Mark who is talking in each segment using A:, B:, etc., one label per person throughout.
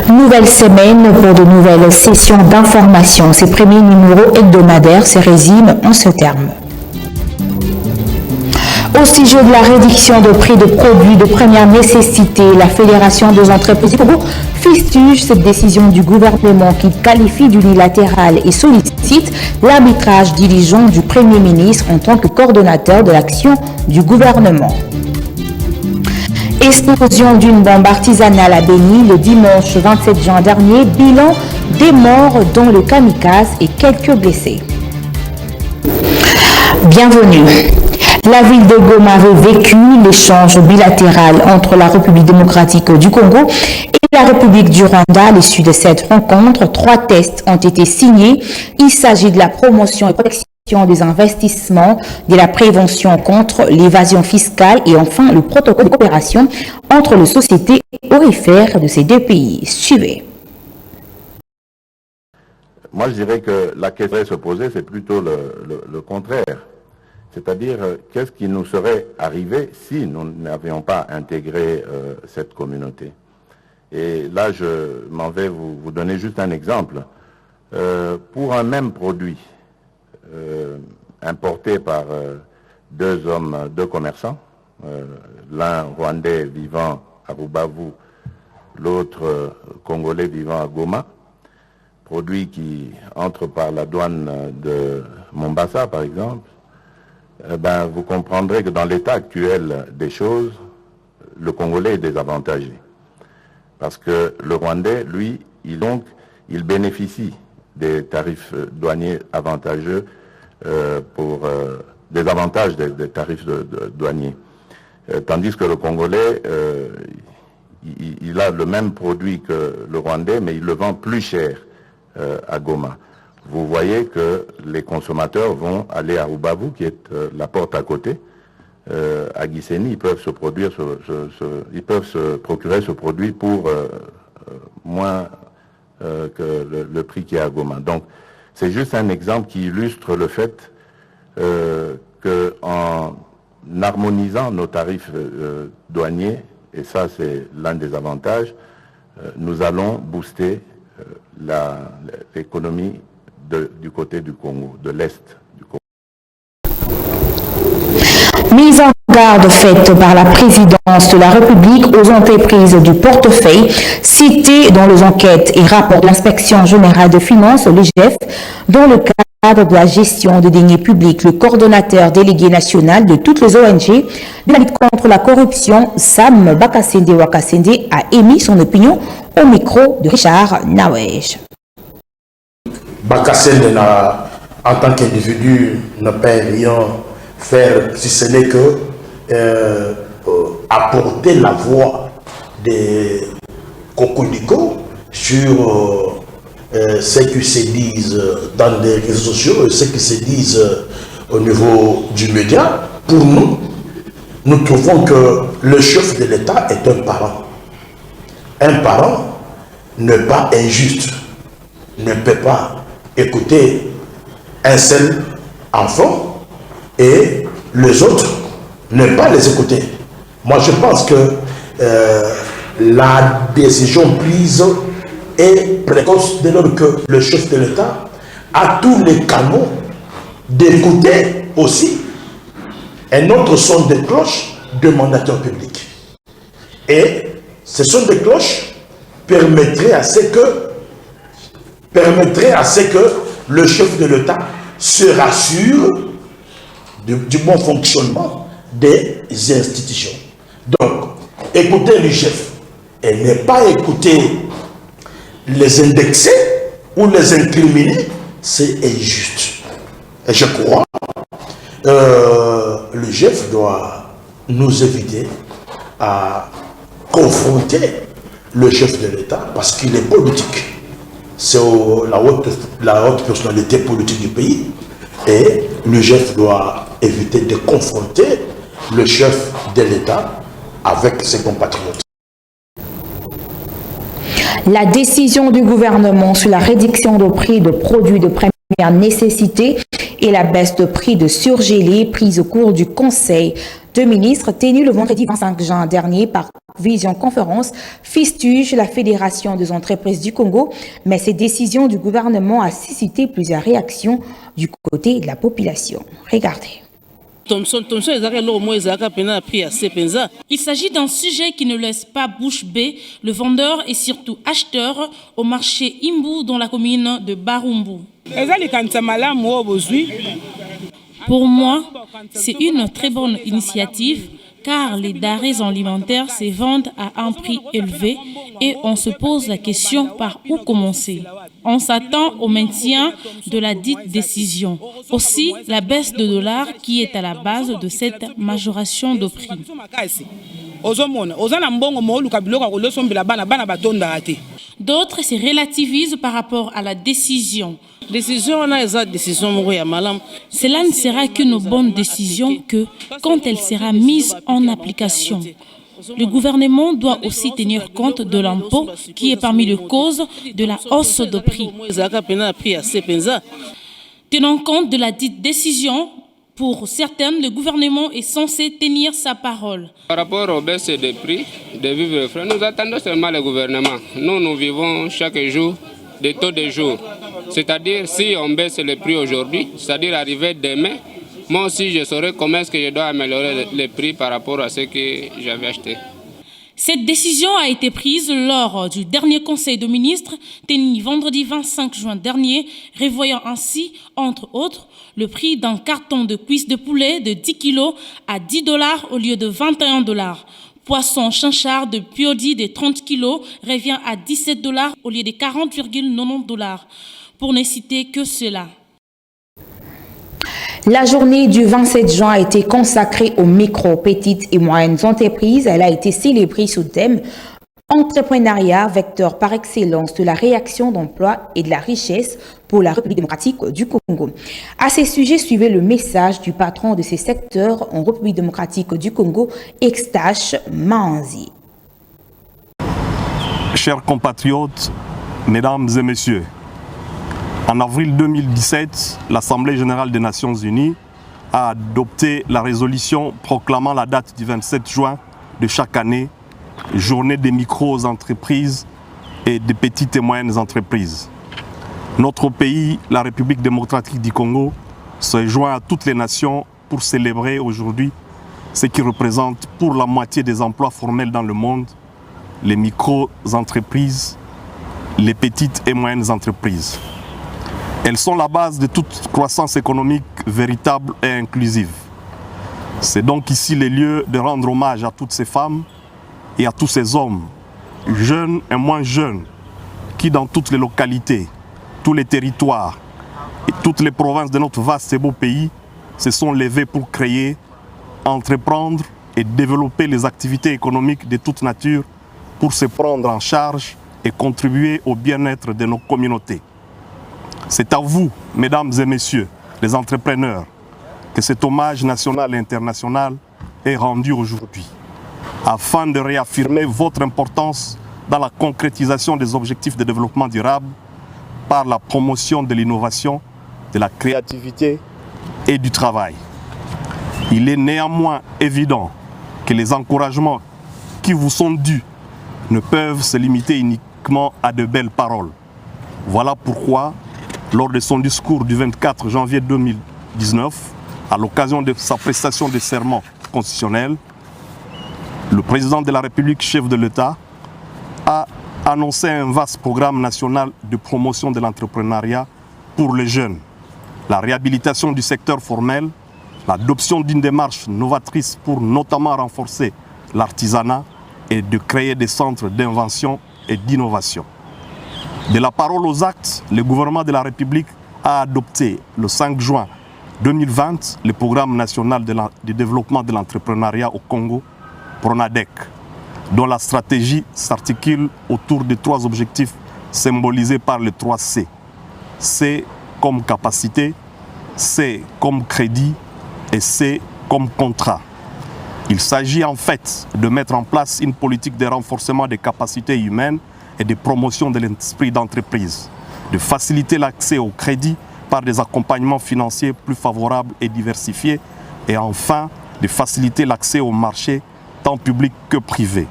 A: Nouvelle semaine pour de nouvelles sessions d'information. Ces premiers numéros hebdomadaires se résument en ce terme. Au sujet de la réduction de prix de produits de première nécessité, la Fédération des entreprises du Congo fustige cette décision du gouvernement qu'il qualifie d'unilatérale et sollicite l'arbitrage dirigeant du Premier ministre en tant que coordonnateur de l'action du gouvernement. Explosion d'une bombe artisanale à Béni le dimanche 27 juin dernier, bilan des morts dont le kamikaze et quelques blessés. Bienvenue. La ville de Goma avait vécu l'échange bilatéral entre la République démocratique du Congo et la République du Rwanda. À l'issue de cette rencontre, 3 tests ont été signés. Il s'agit de la promotion et protection des investissements, de la prévention contre l'évasion fiscale et enfin le protocole de coopération entre les sociétés aurifères de ces 2 pays. Suivez.
B: Moi, je dirais que la question à se poser, c'est plutôt le contraire. C'est-à-dire, qu'est-ce qui nous serait arrivé si nous n'avions pas intégré cette communauté? Et là, je m'en vais vous donner juste un exemple. Pour un même produit, importé par 2 hommes, 2 commerçants, l'un rwandais vivant à Rubavu, l'autre congolais vivant à Goma, produit qui entre par la douane de Mombasa par exemple, vous comprendrez que dans l'état actuel des choses, le Congolais est désavantagé. Parce que le Rwandais, lui, il bénéficie des tarifs douaniers avantageux pour des avantages des tarifs douaniers. Tandis que le Congolais, il a le même produit que le Rwandais, mais il le vend plus cher à Goma. Vous voyez que les consommateurs vont aller à Rubavu, qui est la porte à côté. À Gisenyi, ils peuvent se procurer ce produit pour moins que le prix qui est à Goma. Donc, c'est juste un exemple qui illustre le fait qu'en harmonisant nos tarifs douaniers, et ça c'est l'un des avantages, nous allons booster l'économie du côté du Congo, de l'Est du Congo.
A: Mise en garde faite par la présidence de la République aux entreprises du portefeuille citées dans les enquêtes et rapports de l'inspection générale des finances, l'IGF, dans le cadre de la gestion des deniers publics. Le coordonnateur délégué national de toutes les ONG de la lutte contre la corruption, Sam Bakasende Wakasende, a émis son opinion au micro de Richard Nawej.
C: Bakasende, en tant qu'individu, ne peut rien faire si ce n'est que apporter la voix des Kokodiko sur ce qui se disent dans les réseaux sociaux et ce qui se disent au niveau du média. Pour nous, nous trouvons que le chef de l'État est un parent. Un parent n'est pas injuste, ne peut pas écouter un seul enfant et les autres ne pas les écouter. Moi, je pense que la décision prise est précoce dès lors que le chef de l'État a tous les canaux d'écouter aussi un autre son de cloche de mandateur public. Et ce son de cloche permettrait à ce que le chef de l'État se rassure du bon fonctionnement des institutions. Donc, écouter le chef et ne pas écouter les indexés ou les incriminés, c'est injuste. Et je crois le chef doit nous éviter à confronter le chef de l'État parce qu'il est politique. c'est la haute personnalité politique du pays. Et le chef doit éviter de confronter le chef de l'État avec ses compatriotes.
A: La décision du gouvernement sur la réduction de prix de produits de première nécessité et la baisse de prix de surgelés prise au cours du Conseil de ministres tenu le vendredi 25 juin dernier par visioconférence fustige la Fédération des entreprises du Congo, mais cette décision du gouvernement a suscité plusieurs réactions du côté de la population. Regardez.
D: Il s'agit d'un sujet qui ne laisse pas bouche bée le vendeur et surtout acheteur au marché Imbu dans la commune de Barumbu. Pour moi, c'est une très bonne initiative car les denrées alimentaires se vendent à un prix élevé et on se pose la question par où commencer. On s'attend au maintien de la dite décision. Aussi, la baisse de dollar qui est à la base de cette majoration de prix. D'autres se relativisent par rapport à la décision. Cela ne sera qu'une bonne décision que quand elle sera mise en application. Le gouvernement doit aussi tenir compte de l'impôt qui est parmi les causes de la hausse de prix. Tenant compte de la dite décision, pour certaines, le gouvernement est censé tenir sa parole.
E: Par rapport aux baisses des prix des vivres et frais, nous attendons seulement le gouvernement. Nous vivons chaque jour des taux de jour. C'est-à-dire, si on baisse les prix aujourd'hui, c'est-à-dire arriver demain, moi aussi je saurai comment est-ce que je dois améliorer les prix par rapport à ce que j'avais acheté.
D: Cette décision a été prise lors du dernier conseil de ministres tenu vendredi 25 juin dernier, revoyant ainsi, entre autres, le prix d'un carton de cuisses de poulet de 10 kg à $10 au lieu de $21. Poisson chinchard de Piodi de 30 kg revient à $17 au lieu de $40,90. Pour ne citer que cela.
A: La journée du 27 juin a été consacrée aux micro, petites et moyennes entreprises. Elle a été célébrée sous le thème Entrepreneuriat, vecteur par excellence de la réaction d'emploi et de la richesse pour la République démocratique du Congo. À ces sujets, suivez le message du patron de ces secteurs en République démocratique du Congo, Eustache Manzi.
F: Chers compatriotes, mesdames et messieurs, en avril 2017, l'Assemblée générale des Nations unies a adopté la résolution proclamant la date du 27 juin de chaque année, journée des micro-entreprises et des petites et moyennes entreprises. Notre pays, la République démocratique du Congo, se joint à toutes les nations pour célébrer aujourd'hui ce qui représente pour la moitié des emplois formels dans le monde, les micro-entreprises, les petites et moyennes entreprises. Elles sont la base de toute croissance économique véritable et inclusive. C'est donc ici le lieu de rendre hommage à toutes ces femmes et à tous ces hommes, jeunes et moins jeunes, qui dans toutes les localités, tous les territoires et toutes les provinces de notre vaste et beau pays se sont levés pour créer, entreprendre et développer les activités économiques de toute nature pour se prendre en charge et contribuer au bien-être de nos communautés. C'est à vous, mesdames et messieurs, les entrepreneurs, que cet hommage national et international est rendu aujourd'hui, afin de réaffirmer votre importance dans la concrétisation des objectifs de développement durable par la promotion de l'innovation, de la créativité et du travail. Il est néanmoins évident que les encouragements qui vous sont dus ne peuvent se limiter uniquement à de belles paroles. Voilà pourquoi, lors de son discours du 24 janvier 2019, à l'occasion de sa prestation de serment constitutionnel, le président de la République, chef de l'État, a annoncé un vaste programme national de promotion de l'entrepreneuriat pour les jeunes, la réhabilitation du secteur formel, l'adoption d'une démarche novatrice pour notamment renforcer l'artisanat et de créer des centres d'invention et d'innovation. De la parole aux actes, le gouvernement de la République a adopté le 5 juin 2020 le programme national de développement de l'entrepreneuriat au Congo, PRONADEC, dont la stratégie s'articule autour de 3 objectifs symbolisé par les 3 C. C comme capacité, C comme crédit et C comme contrat. Il s'agit en fait de mettre en place une politique de renforcement des capacités humaines et de promotion de l'esprit d'entreprise, de faciliter l'accès au crédit par des accompagnements financiers plus favorables et diversifiés, et enfin de faciliter l'accès au marché tant public que privé.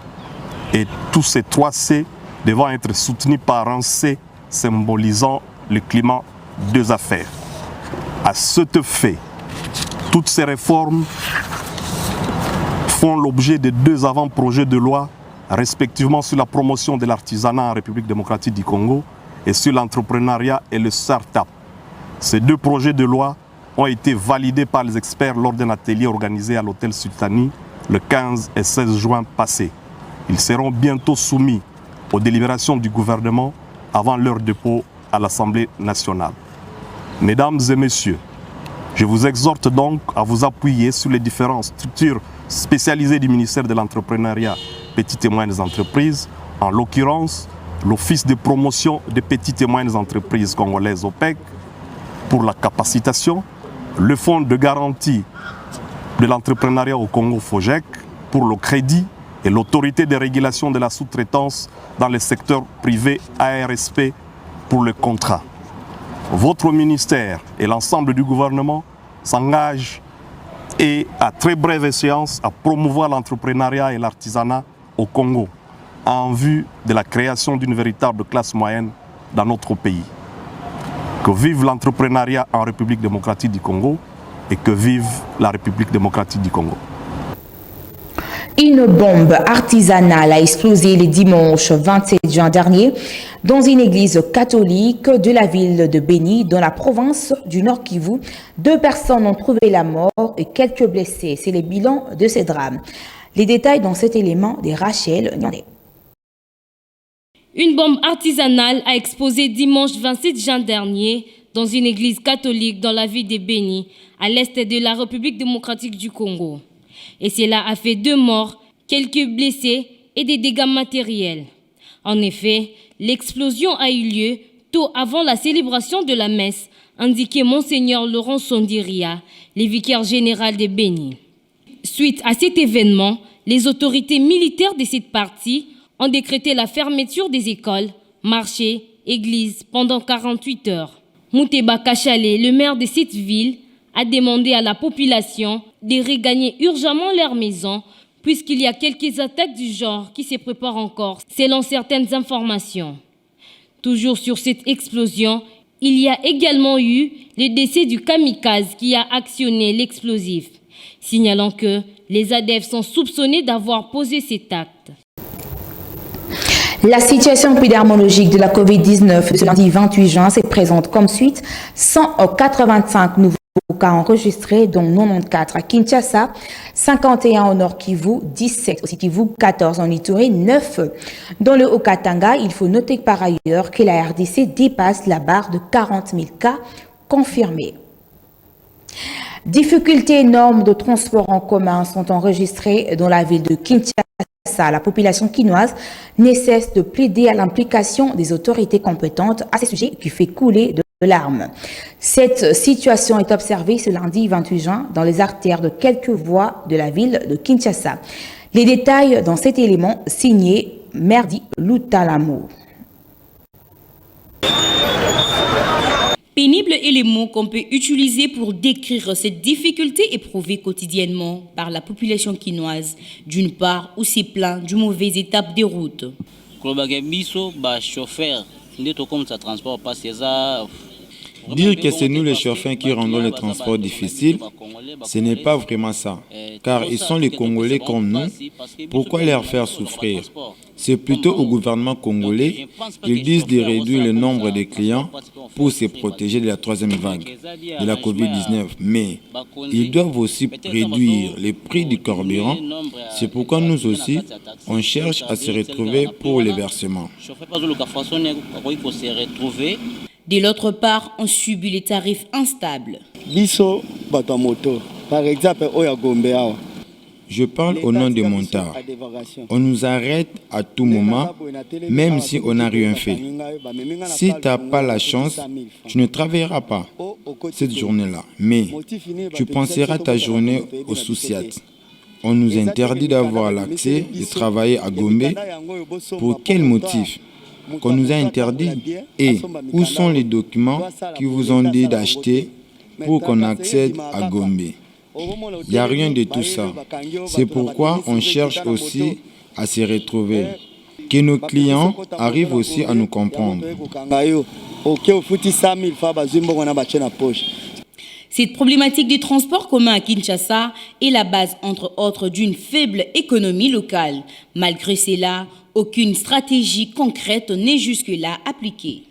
F: Et tous ces 3 C devant être soutenus par un C symbolisant le climat des affaires. À ce fait, toutes ces réformes font l'objet de 2 avant-projets de loi, respectivement sur la promotion de l'artisanat en République démocratique du Congo et sur l'entrepreneuriat et le start-up. Ces 2 projets de loi ont été validés par les experts lors d'un atelier organisé à l'hôtel Sultani le 15 et 16 juin passé. Ils seront bientôt soumis aux délibérations du gouvernement avant leur dépôt à l'Assemblée nationale. Mesdames et messieurs, je vous exhorte donc à vous appuyer sur les différentes structures spécialisées du ministère de l'Entrepreneuriat, Petites et Moyennes Entreprises, en l'occurrence l'Office de promotion des petites et moyennes entreprises congolaises OPEC pour la capacitation, le Fonds de garantie de l'entrepreneuriat au Congo FOGEC pour le crédit et l'autorité de régulation de la sous-traitance dans le secteur privé ARSP pour le contrat. Votre ministère et l'ensemble du gouvernement s'engagent et à très brève échéance à promouvoir l'entrepreneuriat et l'artisanat au Congo en vue de la création d'une véritable classe moyenne dans notre pays. Que vive l'entrepreneuriat en République démocratique du Congo et que vive la République démocratique du Congo.
A: Une bombe artisanale a explosé le dimanche 27 juin dernier dans une église catholique de la ville de Béni, dans la province du Nord Kivu. 2 personnes ont trouvé la mort et quelques blessés. C'est le bilan de ces drames. Les détails dans cet élément de Rachel Nyandé.
D: Une bombe artisanale a explosé dimanche 27 juin dernier dans une église catholique dans la ville de Béni, à l'est de la République démocratique du Congo. Et cela a fait 2 morts, quelques blessés et des dégâts matériels. En effet, l'explosion a eu lieu tôt avant la célébration de la messe, indiquait Monseigneur Laurent Sondiria, le vicaire général de Béni. Suite à cet événement, les autorités militaires de cette partie ont décrété la fermeture des écoles, marchés, églises pendant 48 heures. Mouteba Kachale, le maire de cette ville, a demandé à la population de regagner urgemment leur maison puisqu'il y a quelques attaques du genre qui se préparent encore, selon certaines informations. Toujours sur cette explosion, il y a également eu le décès du kamikaze qui a actionné l'explosif, signalant que les ADF sont soupçonnés d'avoir posé cet acte.
A: La situation épidémiologique de la COVID-19 ce lundi 28 juin se présente comme suite. 185 nouveaux cas enregistrés, dont 94 à Kinshasa, 51 au Nord Kivu, 17 au Sud Kivu, 14 en Ituri, 9 dans le Haut-Katanga. Il faut noter par ailleurs que la RDC dépasse la barre de 40 000 cas confirmés. Difficultés énormes de transport en commun sont enregistrées dans la ville de Kinshasa. La population quinoise ne cesse de plaider à l'implication des autorités compétentes à ce sujet qui fait couler de larmes. Cette situation est observée ce lundi 28 juin dans les artères de quelques voies de la ville de Kinshasa. Les détails dans cet élément signé Merdi Lutalamo.
G: Pénible est le mot qu'on peut utiliser pour décrire cette difficulté éprouvée quotidiennement par la population quinoise, d'une part où c'est plein du mauvais étape des routes.
H: Dire que c'est nous les chauffeurs qui rendons le transport difficile, ce n'est pas vraiment ça. Car ils sont les Congolais comme nous. Pourquoi leur faire souffrir? C'est plutôt au gouvernement congolais qu'ils disent de réduire le nombre de clients pour se protéger de la 3e vague de la COVID-19. Mais ils doivent aussi réduire les prix du carburant. C'est pourquoi nous aussi, on cherche à se retrouver pour les versements.
G: De l'autre part, on subit les tarifs instables.
I: Biso batomoto, par exemple, Oya Gombe.
H: Je parle au nom des montards. On nous arrête à tout moment, même si on n'a rien fait. Si tu n'as pas la chance, tu ne travailleras pas cette journée-là, mais tu penseras ta journée au Souciat. On nous interdit d'avoir l'accès de travailler à Gombe. Pour quel motif? Qu'on nous a interdit? Et où sont les documents qui vous ont dit d'acheter pour qu'on accède à Gombe? Il n'y a rien de tout ça. C'est pourquoi on cherche aussi à se retrouver. Que nos clients arrivent aussi à nous comprendre.
G: Cette problématique du transport commun à Kinshasa est la base, entre autres, d'une faible économie locale. Malgré cela, aucune stratégie concrète n'est jusque-là appliquée.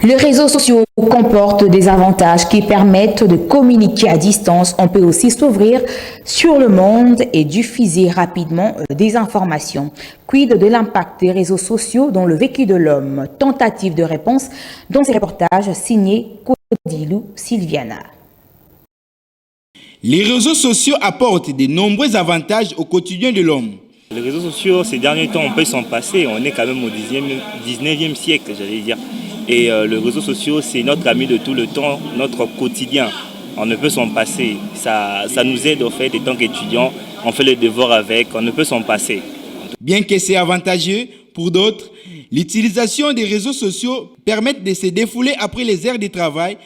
A: Les réseaux sociaux comportent des avantages qui permettent de communiquer à distance. On peut aussi s'ouvrir sur le monde et diffuser rapidement des informations. Quid de l'impact des réseaux sociaux dans le vécu de l'homme? Tentative de réponse dans ces reportages signés Kodilou Sylviana.
I: Les réseaux sociaux apportent de nombreux avantages au quotidien de l'homme.
J: Les réseaux sociaux, ces derniers temps, on peut s'en passer. On est quand même au 19e siècle, j'allais dire. Et les réseaux sociaux, c'est notre ami de tout le temps, notre quotidien. On ne peut s'en passer. Ça nous aide, en fait, en tant qu'étudiants. On fait les devoirs avec, on ne peut s'en passer.
I: Bien que c'est avantageux pour d'autres, l'utilisation des réseaux sociaux permet de se défouler après les heures de travail,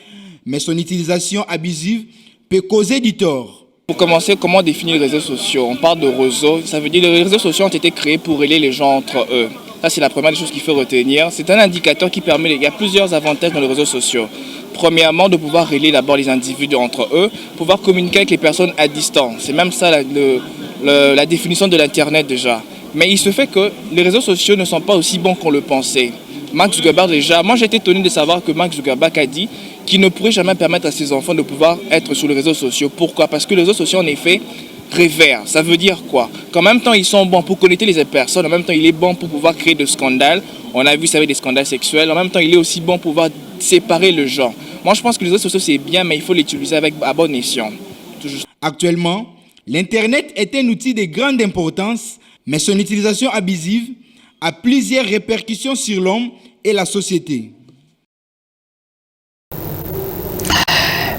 I: mais son utilisation abusive peut causer du tort.
K: Pour commencer, comment définir les réseaux sociaux? On parle de réseaux, ça veut dire que les réseaux sociaux ont été créés pour relier les gens entre eux. Ça, c'est la première des choses qu'il faut retenir. C'est un indicateur qui permet, il y a plusieurs avantages dans les réseaux sociaux. Premièrement, de pouvoir relier d'abord les individus entre eux, pouvoir communiquer avec les personnes à distance. C'est même ça la définition de l'Internet déjà. Mais il se fait que les réseaux sociaux ne sont pas aussi bons qu'on le pensait. Mark Zuckerberg déjà, moi j'étais étonné de savoir que Mark Zuckerberg a dit qu'il ne pourrait jamais permettre à ses enfants de pouvoir être sur les réseaux sociaux. Pourquoi? Parce que les réseaux sociaux en effet révèrent. Ça veut dire quoi? Qu'en même temps ils sont bons pour connecter les personnes, en même temps il est bon pour pouvoir créer des scandales. On a vu ça avec des scandales sexuels. En même temps il est aussi bon pour pouvoir séparer le genre. Moi je pense que les réseaux sociaux c'est bien, mais il faut l'utiliser à bon escient.
I: Actuellement, l'Internet est un outil de grande importance, mais son utilisation abusive a plusieurs répercussions sur l'homme et la société.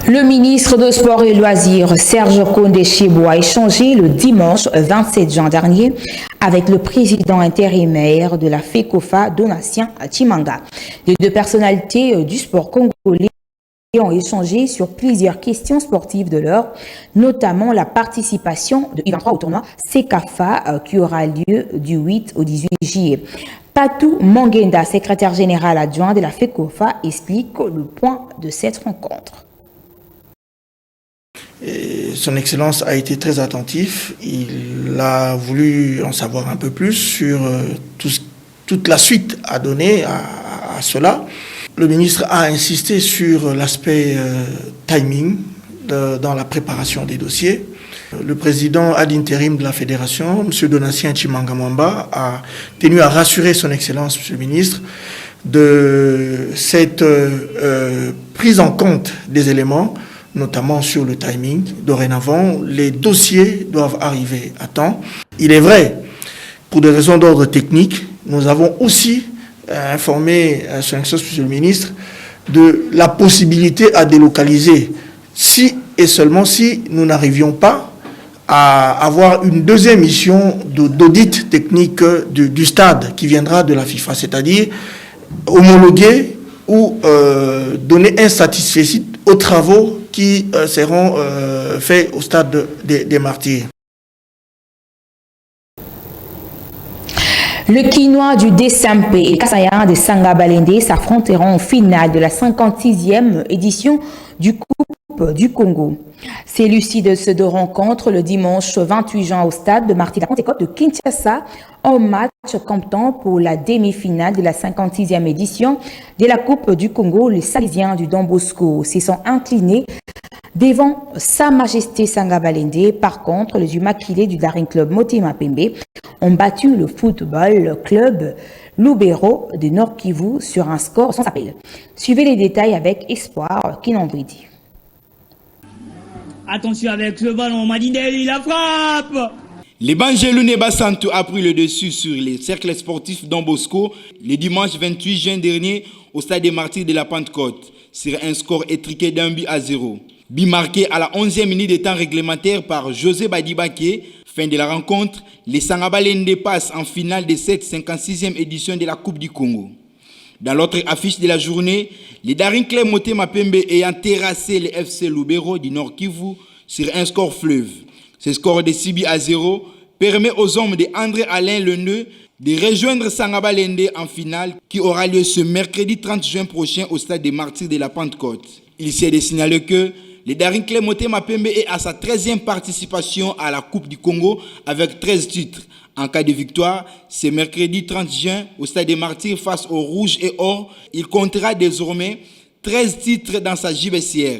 A: Le ministre de Sport et Loisirs, Serge Condé Chibou, a échangé le dimanche 27 juin dernier avec le président intérimaire de la FECOFA, Donatien Tshimanga. Les deux personnalités du sport congolais ont échangé sur plusieurs questions sportives de l'heure, notamment la participation de U23 au tournoi CECAFA qui aura lieu du 8 au 18 juillet. Patou Mangenda, secrétaire général adjoint de la FECOFA, explique le point de cette rencontre.
L: Et son Excellence a été très attentif. Il a voulu en savoir un peu plus sur toute la suite à donner à cela. Le ministre a insisté sur l'aspect timing dans la préparation des dossiers. Le président ad interim de la fédération, M. Donatien Tshimanga Mwamba, a tenu à rassurer son Excellence, M. le ministre, de cette prise en compte des éléments, notamment sur le timing. Dorénavant, les dossiers doivent arriver à temps. Il est vrai, pour des raisons d'ordre technique, nous avons aussi informé son Excellence, Monsieur le ministre, de la possibilité à délocaliser, si et seulement si nous n'arrivions pas à avoir une deuxième mission d'audit technique du stade qui viendra de la FIFA, c'est-à-dire homologuer ou donner un satisfecit aux travaux qui seront faits au stade des Martyrs.
A: Le Quinois du Dessampe et Kassayan de Sangabalende s'affronteront en finale de la 56e édition du Coupe du Congo. C'est l'issue de ces deux rencontres le dimanche 28 juin au stade de Martyrs-la-Pentecôte de Kinshasa en match comptant pour la demi-finale de la 56e édition de la Coupe du Congo. Les Salésiens du Don Bosco se sont inclinés devant Sa Majesté Sangabalende. Par contre, les Umakilés du Daring Club Motema Pembe ont battu le football club Lubero de Nord Kivu sur un score sans appel. Suivez les détails avec Espoir Kinambwidi.
M: Attention avec le ballon, Madinelli, la frappe.
I: Les Bangelou Neba Santo a pris le dessus sur les cercles sportifs Don Bosco le dimanche 28 juin dernier au stade des Martyrs de la Pentecôte sur un score étriqué d'un but à 0. But marqué à la 11e minute de temps réglementaire par José Badibake. Fin de la rencontre, les Sangabalende passent en finale de cette 56e édition de la Coupe du Congo. Dans l'autre affiche de la journée, les Darinkle Motema Pembe ayant terrassé les FC Lubero du Nord Kivu sur un score fleuve. Ce score de 6 buts à 0 permet aux hommes de André Alain Leneux de rejoindre Sangabalende en finale qui aura lieu ce mercredi 30 juin prochain au stade des Martyrs de la Pentecôte. Il s'est de signaler que le Darinkle Motema Pembe est à sa 13e participation à la Coupe du Congo avec 13 titres. En cas de victoire, ce mercredi 30 juin au stade des Martyrs face aux Rouges et Or, il comptera désormais 13 titres dans sa gibecière.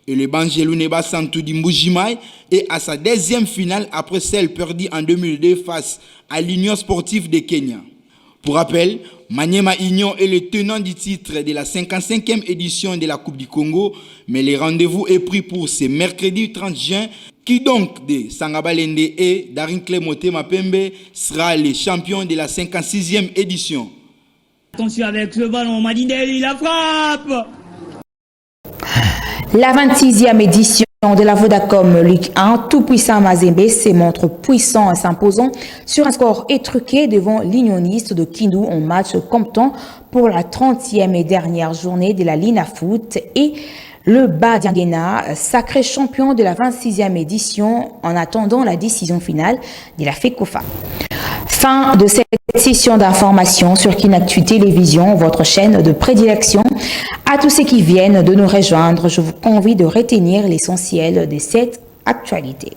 I: Et le Bangelou Neba Santo di Mbujimai est à sa 10e finale après celle perdue en 2002 face à l'Union sportive de Kenya. Pour rappel, Maniema Union est le tenant du titre de la 55e édition de la Coupe du Congo, mais le rendez-vous est pris pour ce mercredi 30 juin, qui donc de Sangabalende et Darinkle Motema Pembe sera le champion de la 56e édition.
M: Attention avec le ballon, Madinelli, la frappe.
A: La 26e édition de la Vodacom Ligue 1, tout-puissant Mazembe se montre puissant en s'imposant sur un score étruqué devant l'Unioniste de Kindu en match comptant pour la 30e et dernière journée de la Lina Foot et le Badiangena, sacré champion de la 26e édition en attendant la décision finale de la FECOFA. Fin de cette session d'information sur Kinactu Télévision, votre chaîne de prédilection. À tous ceux qui viennent de nous rejoindre, je vous convie de retenir l'essentiel de cette actualité.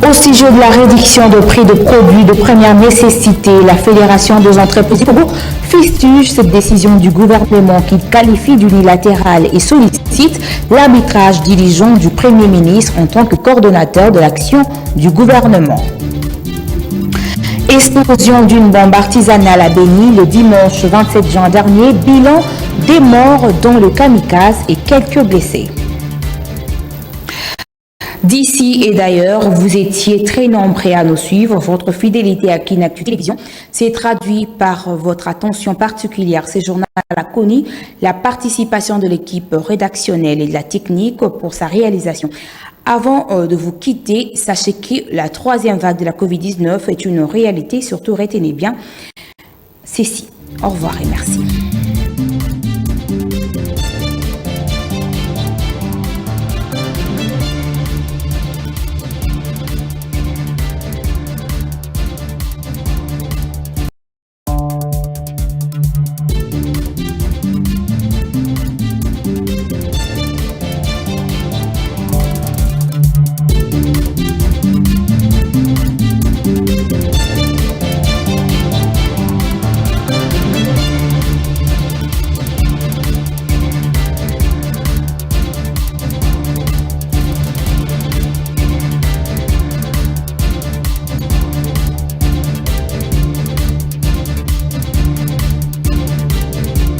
A: Au sujet de la réduction de prix de produits de première nécessité, la Fédération des entreprises du Congo fustige cette décision du gouvernement qu'il qualifie d'unilatérale et sollicite l'arbitrage diligent du Premier ministre en tant que coordonnateur de l'action du gouvernement. Explosion d'une bombe artisanale à Béni le dimanche 27 juin dernier, bilan des morts dont le kamikaze et quelques blessés. D'ici et d'ailleurs, vous étiez très nombreux à nous suivre. Votre fidélité à Kinactu Télévision s'est traduite par votre attention particulière. Ce journal a connu la participation de l'équipe rédactionnelle et de la technique pour sa réalisation. Avant de vous quitter, sachez que la 3e vague de la COVID-19 est une réalité. Surtout, retenez bien ceci. Au revoir et merci.